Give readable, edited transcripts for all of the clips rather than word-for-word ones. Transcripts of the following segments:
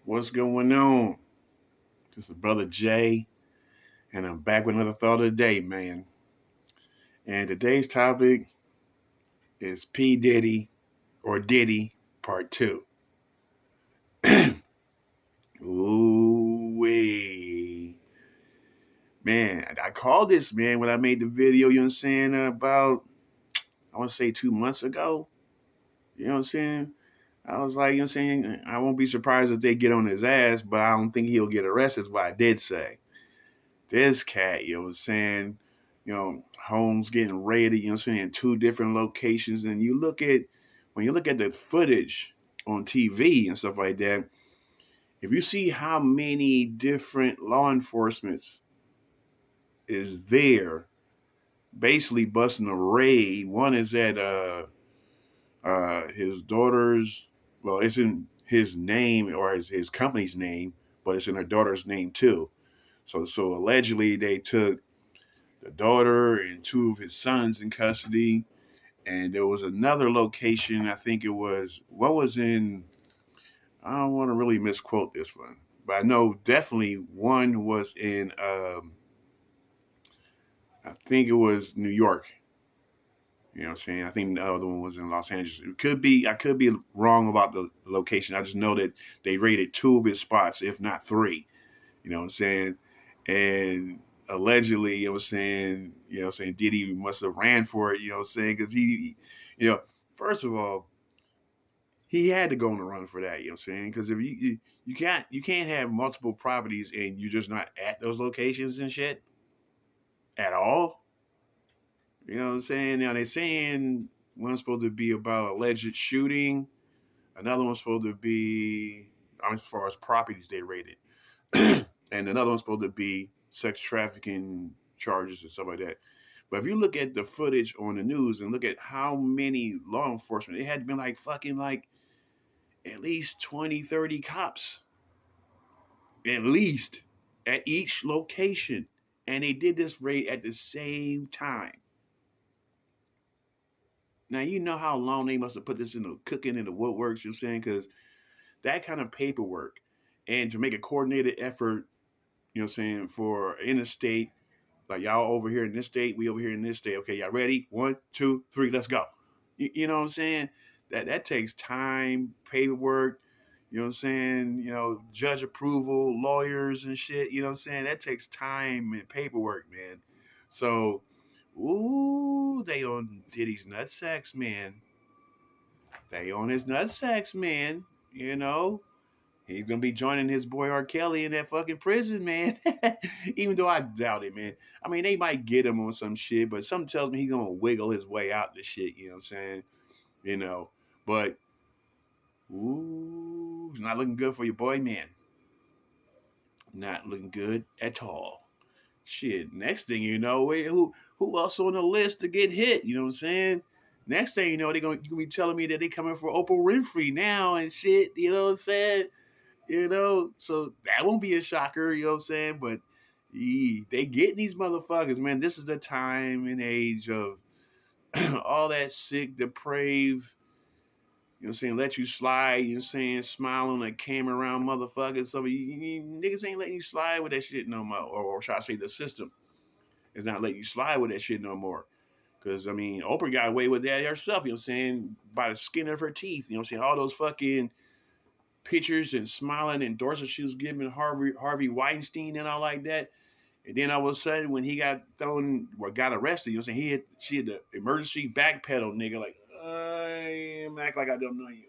What's going on? This is Brother Jay, and I'm back with another thought of the day, man. And today's topic is P. Diddy or Diddy Part 2. Ooh, wee. Man, I called this, man, when I made the video, you know what I'm saying, about, I want to say 2 months ago. You know what I'm saying? I was like, you know what I'm saying, I won't be surprised if they get on his ass, but I don't think he'll get arrested, is what I did say. This cat, you know what I'm saying, homes getting raided, you know what I'm saying, in two different locations. And when you look at the footage on TV and stuff like that, if you see how many different law enforcements is there basically busting a raid. One is at his daughter's, well, it's in his name or his company's name, but it's in her daughter's name too. So allegedly they took the daughter and two of his sons in custody. And there was another location, I think it was, what was in, I don't want to really misquote this one, but I know definitely one was in, I think it was New York. You know what I'm saying? I think the other one was in Los Angeles. I could be wrong about the location. I just know that they raided two of his spots, if not three. You know what I'm saying? And allegedly, you know what I'm saying, Diddy must have ran for it, you know what I'm saying? Because you know, first of all, he had to go on the run for that, you know what I'm saying? Because if you can't have multiple properties and you're just not at those locations and shit at all. You know what I'm saying? Now they're saying one's supposed to be about alleged shooting, another one's supposed to be, as far as properties they raided, and another one's supposed to be sex trafficking charges and stuff like that. But if you look at the footage on the news and look at how many law enforcement, it had been like fucking like at least 20, 30 cops, at least at each location. And they did this raid at the same time. Now, you know how long they must have put this in the cooking in the woodworks, you know what I'm saying? Because that kind of paperwork and to make a coordinated effort, you know what I'm saying, for interstate, like y'all over here in this state, we over here in this state. Okay, y'all ready? 1, 2, 3, let's go. You know what I'm saying? That takes time, paperwork, you know what I'm saying? Judge approval, lawyers and shit, you know what I'm saying? That takes time and paperwork, man. So, ooh, they on Diddy's nutsacks, man. They on his nutsacks, man. You know, he's gonna be joining his boy R. Kelly in that fucking prison, man. Even though I doubt it, man. I mean, they might get him on some shit, but something tells me he's gonna wiggle his way out the shit. You know what I'm saying? You know, but ooh, it's not looking good for your boy, man. Not looking good at all. Shit. Next thing you know, who else on the list to get hit? You know what I'm saying? Next thing you know, you gonna be telling me that they coming for Oprah Winfrey now and shit. You know what I'm saying? So that won't be a shocker. You know what I'm saying? But they getting these motherfuckers, man. This is the time and age of all that sick, depraved, you know what I'm saying, let you slide, you know what I'm saying, smile on the camera around motherfuckers. So niggas ain't letting you slide with that shit no more. Or should I say the system is not letting you slide with that shit no more. Because, I mean, Oprah got away with that herself, you know what I'm saying, by the skin of her teeth. You know what I'm saying? All those fucking pictures and smiling endorsements she was giving Harvey Weinstein and all like that. And then all of a sudden, when he got got arrested, you know what I'm saying, she had the emergency backpedal, nigga, like, I act like I don't know you.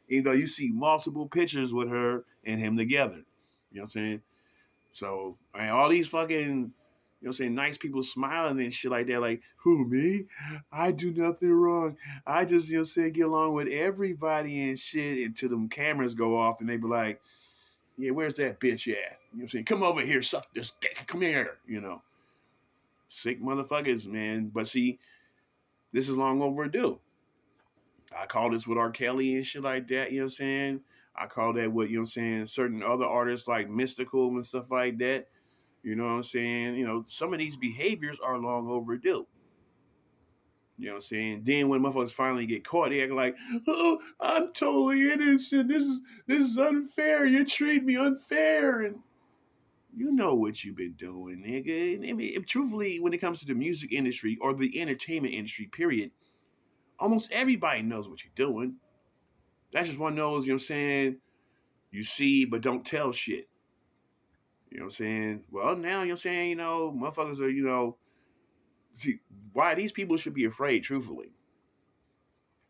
Even though you see multiple pictures with her and him together. You know what I'm saying? So, I mean, all these fucking, you know what I'm saying, nice people smiling and shit like that, like, who, me? I do nothing wrong. I just, you know what I'm saying, get along with everybody and shit until them cameras go off and they be like, yeah, where's that bitch at? You know what I'm saying? Come over here, suck this dick. Come here, you know. Sick motherfuckers, man. But see, this is long overdue. I call this with R. Kelly and shit like that, you know what I'm saying? I call that with, you know what I'm saying, certain other artists like Mystical and stuff like that. You know what I'm saying? Some of these behaviors are long overdue. You know what I'm saying? Then when motherfuckers finally get caught, they act like, "Oh, I'm totally innocent. This is unfair. You treat me unfair." And you know what you've been doing, nigga. I mean, truthfully, when it comes to the music industry or the entertainment industry, period, almost everybody knows what you're doing. That's just one of those, you know what I'm saying, you see but don't tell shit. You know what I'm saying? Well, now, you know what I'm saying, motherfuckers are, why these people should be afraid, truthfully.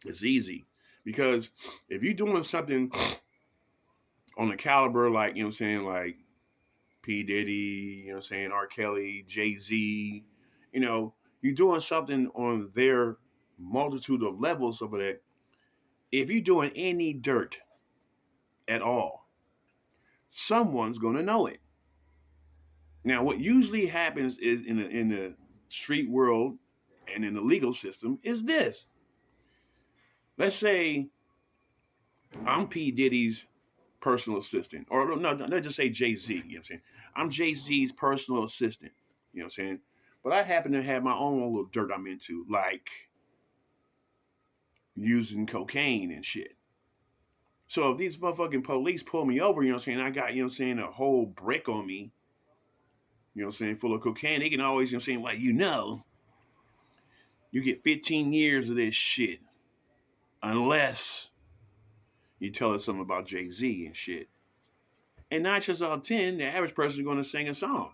It's easy. Because if you're doing something on the caliber, like, you know what I'm saying, like P. Diddy, you know what I'm saying, R. Kelly, Jay-Z, you're doing something on their multitude of levels of it. If you're doing any dirt at all, someone's gonna know it. Now, what usually happens is in the street world and in the legal system is this. Let's say I'm P. Diddy's personal assistant, or no, let's just say Jay-Z. You know what I'm saying? I'm Jay-Z's personal assistant. You know what I'm saying? But I happen to have my own little dirt I'm into, like using cocaine and shit. So if these motherfucking police pull me over, you know what I'm saying, I got, you know what I'm saying, a whole brick on me, you know what I'm saying, full of cocaine, they can always, you know what I'm saying, well, you get 15 years of this shit. Unless you tell us something about Jay-Z and shit. And 9 times out of 10, the average person is going to sing a song.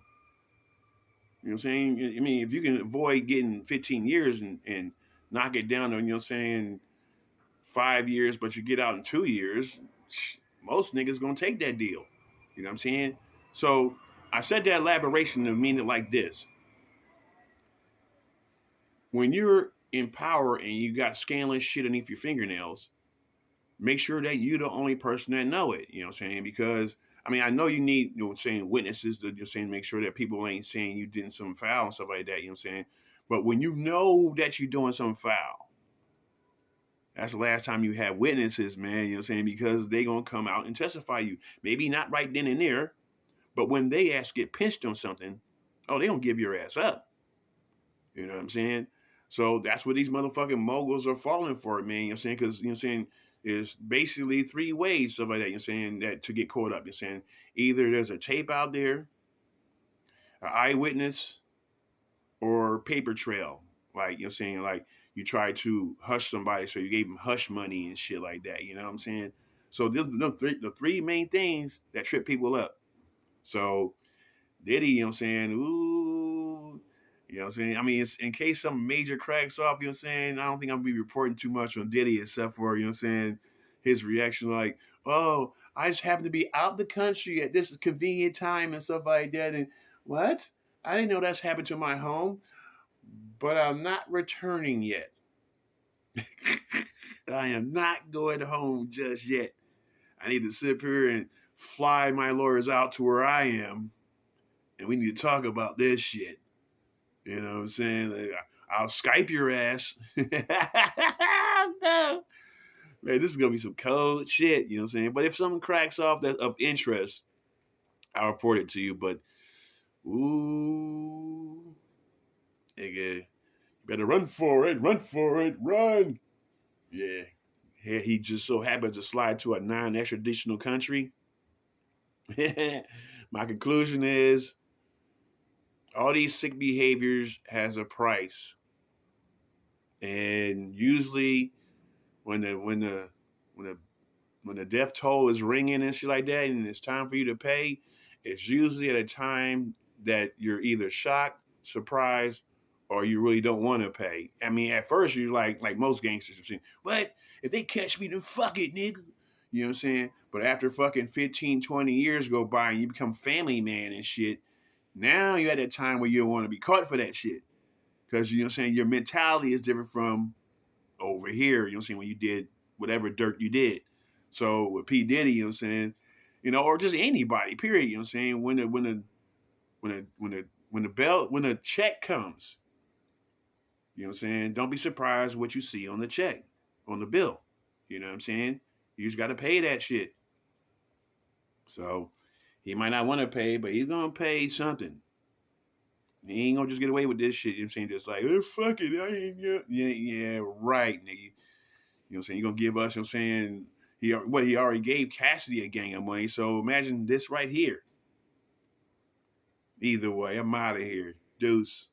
You know what I'm saying? I mean, if you can avoid getting 15 years and knock it down to, you know what I'm saying, 5 years, but you get out in 2 years, most niggas going to take that deal. You know what I'm saying? So I said that elaboration to mean it like this. When you're in power and you got scandalous shit underneath your fingernails, make sure that you're the only person that know it. You know what I'm saying? Because, I mean, I know you need, you know what I'm saying, witnesses to just saying make sure that people ain't saying you did some foul and stuff like that. You know what I'm saying? But when you know that you're doing something foul, that's the last time you have witnesses, man. You know what I'm saying? Because they going to come out and testify you. Maybe not right then and there, but when they get pinched on something, oh, they don't give your ass up. You know what I'm saying? So that's what these motherfucking moguls are falling for, man. You know what I'm saying? Because, you know what I'm saying, there's basically 3 ways, stuff like that, you know what I'm saying, that to get caught up. You're saying either there's a tape out there, an eyewitness, or paper trail. Like, you know what I'm saying, like you try to hush somebody, so you gave them hush money and shit like that. You know what I'm saying? So the 3 main things that trip people up. So Diddy, you know what I'm saying, ooh, you know what I'm saying? I mean, it's in case some major cracks off, you know what I'm saying? I don't think I'm going to be reporting too much on Diddy except for, you know what I'm saying, his reaction like, oh, I just happened to be out the country at this convenient time and stuff like that. And what? I didn't know that's happened to my home, but I'm not returning yet. I am not going home just yet. I need to sit here and fly my lawyers out to where I am, and we need to talk about this shit. You know what I'm saying? Like, I'll Skype your ass. No. Man, this is going to be some cold shit. You know what I'm saying? But if something cracks off that's of interest, I'll report it to you. But, ooh, nigga, you better run for it. Run for it. Run. Yeah. He just so happened to slide to a non-extraditional country. My conclusion is all these sick behaviors has a price. And usually when the death toll is ringing and shit like that, and it's time for you to pay, it's usually at a time that you're either shocked, surprised, or you really don't want to pay. I mean, at first you're like most gangsters are saying, what? If they catch me, then fuck it, nigga. You know what I'm saying? But after fucking 15, 20 years go by and you become family man and shit, now you're at that time where you don't want to be caught for that shit. Because, you know what I'm saying, your mentality is different from over here, you know what I'm saying, when you did whatever dirt you did. So with P. Diddy, you know what I'm saying, or just anybody, period, you know what I'm saying, when the check comes, you know what I'm saying, don't be surprised what you see on the check, on the bill. You know what I'm saying? You just got to pay that shit. So he might not want to pay, but he's going to pay something. He ain't gonna just get away with this shit. You know what I'm saying? Just like, oh, fuck it. I ain't got. Yeah, yeah, right, nigga. You know what I'm saying? You're gonna give us, you know what I'm saying? He already gave Cassidy a gang of money. So imagine this right here. Either way, I'm out of here. Deuce.